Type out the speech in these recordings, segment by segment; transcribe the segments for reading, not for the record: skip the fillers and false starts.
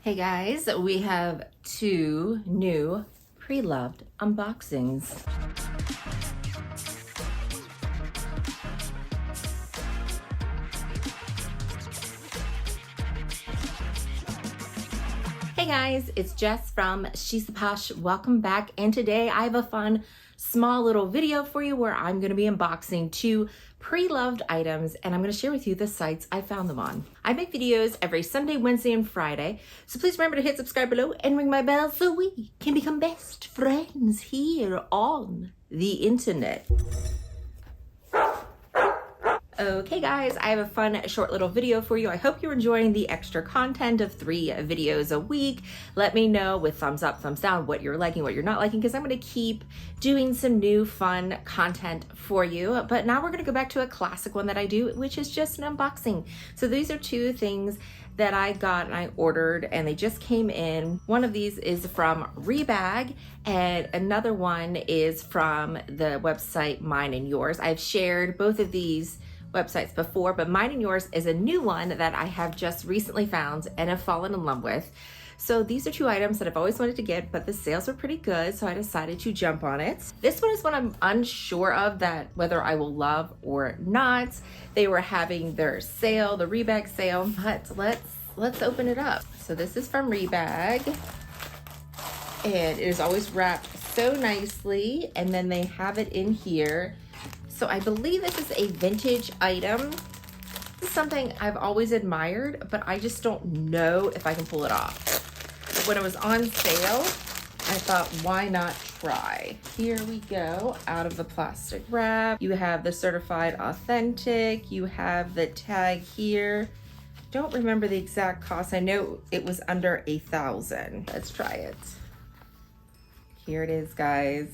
Hey guys, we have two new Preloved unboxings. Hey guys, it's Jess from She's the Posh. Welcome back, and today I have a fun small little video for you where I'm going to be unboxing two pre-loved items, and I'm going to share with you the sites I found them on. I make videos every Sunday, Wednesday, and Friday, so please remember to hit subscribe below and ring my bell so we can become best friends here on the internet. Okay guys, I have a fun short little video for you. I hope you're enjoying the extra content of 3 videos a week. Let me know with thumbs up, thumbs down, what you're liking, what you're not liking, because I'm going to keep doing some new fun content for you. But now we're going to go back to a classic one that I do, which is just an unboxing. So these are 2 things that I got and I ordered, and they just came in. One of these is from Rebag, and another one is from the website Mine and Yours. I've shared both of these websites before, but Mine and Yours is a new one that I have just recently found and have fallen in love with. So these are 2 items that I've always wanted to get, but the sales were pretty good, so I decided to jump on it. This one is one I'm unsure of that whether I will love or not. They were having their sale, the Rebag sale, but let's open it up. So this is from Rebag, and it is always wrapped so nicely, and then they have it in here. So I believe this is a vintage item. This is something I've always admired, but I just don't know if I can pull it off. When it was on sale, I thought, why not try? Here we go, out of the plastic wrap. You have the certified authentic. You have the tag here. Don't remember the exact cost. I know it was under $1,000. Let's try it. Here it is, guys.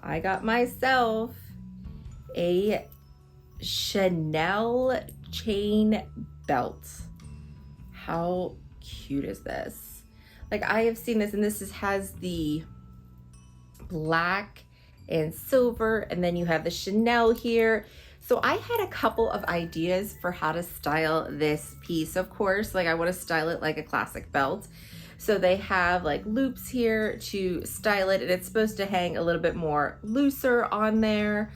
I got myself a Chanel chain belt. How cute is this? Like, I have seen this, and has the black and silver, and then you have the Chanel here. So I had a couple of ideas for how to style this piece. Of course, like, I want to style it like a classic belt. So they have like loops here to style it, and it's supposed to hang a little bit more looser on there.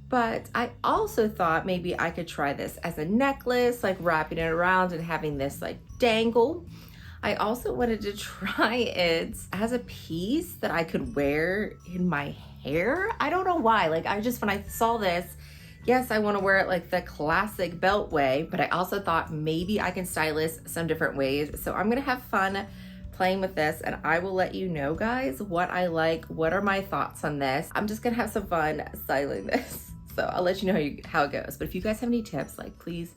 But I also thought maybe I could try this as a necklace, like wrapping it around and having this like dangle. I also wanted to try it as a piece that I could wear in my hair. I don't know why, like when I saw this, yes, I want to wear it like the classic belt way, but I also thought maybe I can style this some different ways. So I'm gonna have fun playing with this, and I will let you know, guys, what I like, what are my thoughts on this. I'm just gonna have some fun styling this, so I'll let you know how it goes. But if you guys have any tips, like, please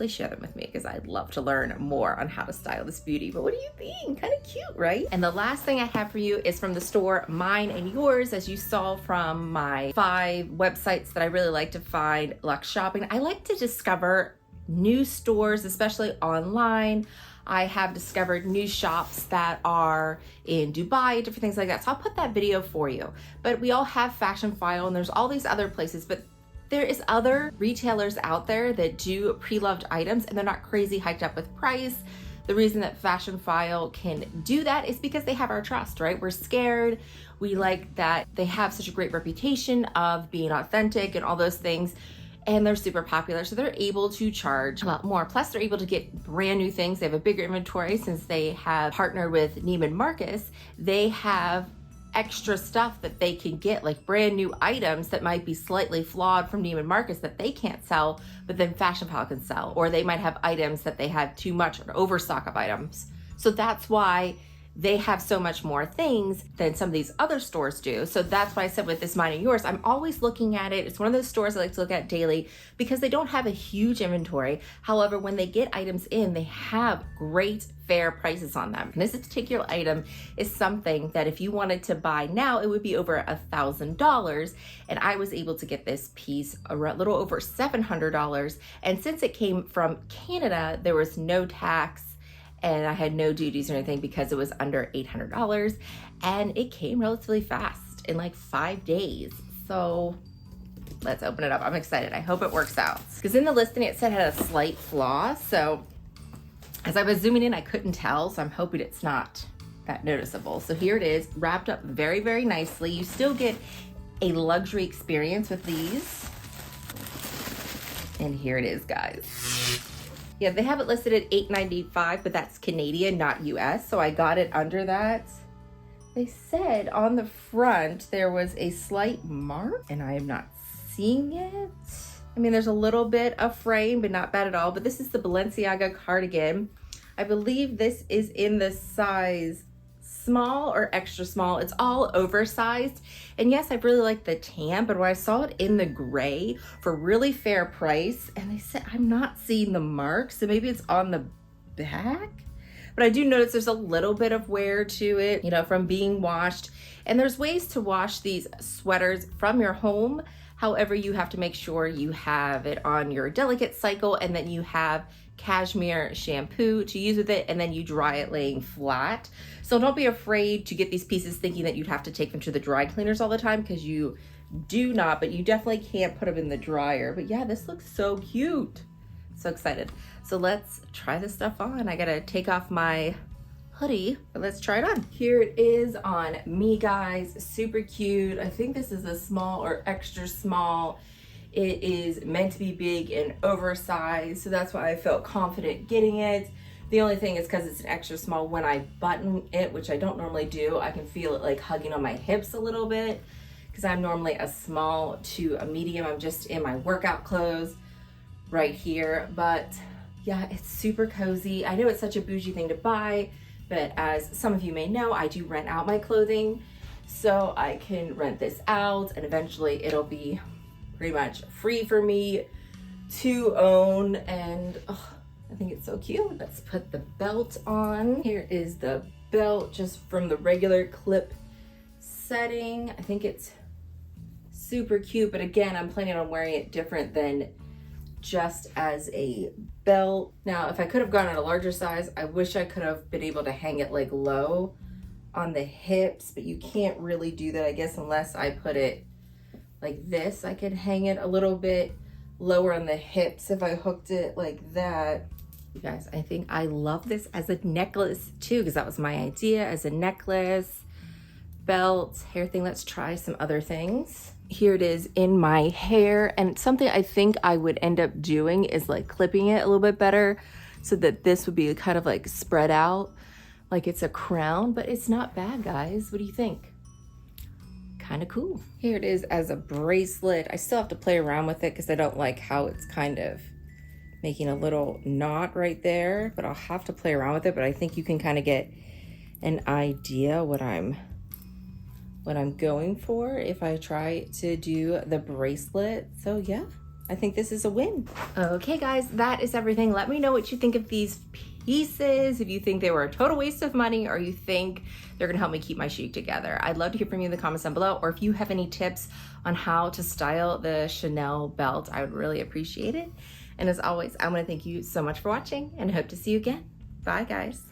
share them with me, because I'd love to learn more on how to style this beauty. But what do you think? Kind of cute, right? And the last thing I have for you is from the store Mine and Yours. As you saw from my 5 websites that I really like to find luxe shopping, I like to discover new stores, especially online. I have discovered new shops that are in Dubai, different things like that. So I'll put that video for you. But we all have Fashion File, and there's all these other places, but there is other retailers out there that do pre-loved items, and they're not crazy hiked up with price. The reason that Fashion File can do that is because they have our trust, right? We're scared. We like that they have such a great reputation of being authentic and all those things. And they're super popular, so they're able to charge a lot more. Plus, they're able to get brand new things. They have a bigger inventory since they have partnered with Neiman Marcus. They have extra stuff that they can get, like brand new items that might be slightly flawed from Neiman Marcus that they can't sell, but then Fashion File can sell. Or they might have items that they have too much or overstock of items. So that's why they have so much more things than some of these other stores do. So that's why I said with this Mine and Yours, I'm always looking at it. It's one of those stores I like to look at daily because they don't have a huge inventory. However, when they get items in, they have great fair prices on them. And this particular item is something that if you wanted to buy now, it would be over $1,000. And I was able to get this piece a little over $700. And since it came from Canada, there was no tax, and I had no duties or anything because it was under $800, and it came relatively fast in like 5 days. So let's open it up. I'm excited. I hope it works out. Because in the listing it said it had a slight flaw. So As I was zooming in, I couldn't tell, so I'm hoping it's not that noticeable. So here it is, wrapped up very, very nicely. You still get a luxury experience with these. And here it is, guys. Yeah, they have it listed at $8.95, but that's Canadian, not US, so I got it under that. They said on the front there was a slight mark, and I am not seeing it. I mean, there's a little bit of frame, but not bad at all. But this is the Balenciaga cardigan. I believe this is in the size small or extra small. It's all oversized. And yes, I really like the tan, but when I saw it in the gray for really fair price, and they said I'm not seeing the marks, so maybe it's on the back. But I do notice there's a little bit of wear to it, you know, from being washed. And there's ways to wash these sweaters from your home. However, you have to make sure you have it on your delicate cycle, and then you have cashmere shampoo to use with it, and then you dry it laying flat. So don't be afraid to get these pieces thinking that you'd have to take them to the dry cleaners all the time, because you do not, but you definitely can't put them in the dryer. But yeah, this looks so cute. So excited. So let's try this stuff on. I gotta take off my hoodie, but let's try it on. Here it is on me, guys. Super cute. I think this is a small or extra small. It is meant to be big and oversized, so that's why I felt confident getting it. The only thing is because it's an extra small, when I button it, which I don't normally do, I can feel it like hugging on my hips a little bit, because I'm normally a small to a medium. I'm just in my workout clothes right here. But yeah, it's super cozy. I know it's such a bougie thing to buy, but as some of you may know, I do rent out my clothing, so I can rent this out, and eventually it'll be pretty much free for me to own. And oh, I think it's so cute. Let's put the belt on. Here is the belt, just from the regular clip setting. I think it's super cute, but again, I'm planning on wearing it different than just as a belt. Now, if I could have gone in a larger size, I wish I could have been able to hang it like low on the hips, but you can't really do that, I guess, unless I put it like this. I could hang it a little bit lower on the hips if I hooked it like that. You guys, I think I love this as a necklace too, because that was my idea, as a necklace, belt, hair thing. Let's try some other things. Here it is in my hair, and something I think I would end up doing is like clipping it a little bit better, so that this would be kind of like spread out like it's a crown. But it's not bad, guys. What do you think? Kind of cool. Here it is as a bracelet. I still have to play around with it because I don't like how it's kind of making a little knot right there, but I'll have to play around with it. But I think you can kind of get an idea what I'm going for if I try to do the bracelet. So yeah, I think this is a win. Okay guys, that is everything. Let me know what you think of these pieces, if you think they were a total waste of money, or you think they're gonna help me keep my chic together. I'd love to hear from you in the comments down below, or if you have any tips on how to style the Chanel belt, I would really appreciate it. And as always, I wanna thank you so much for watching, and hope to see you again. Bye guys.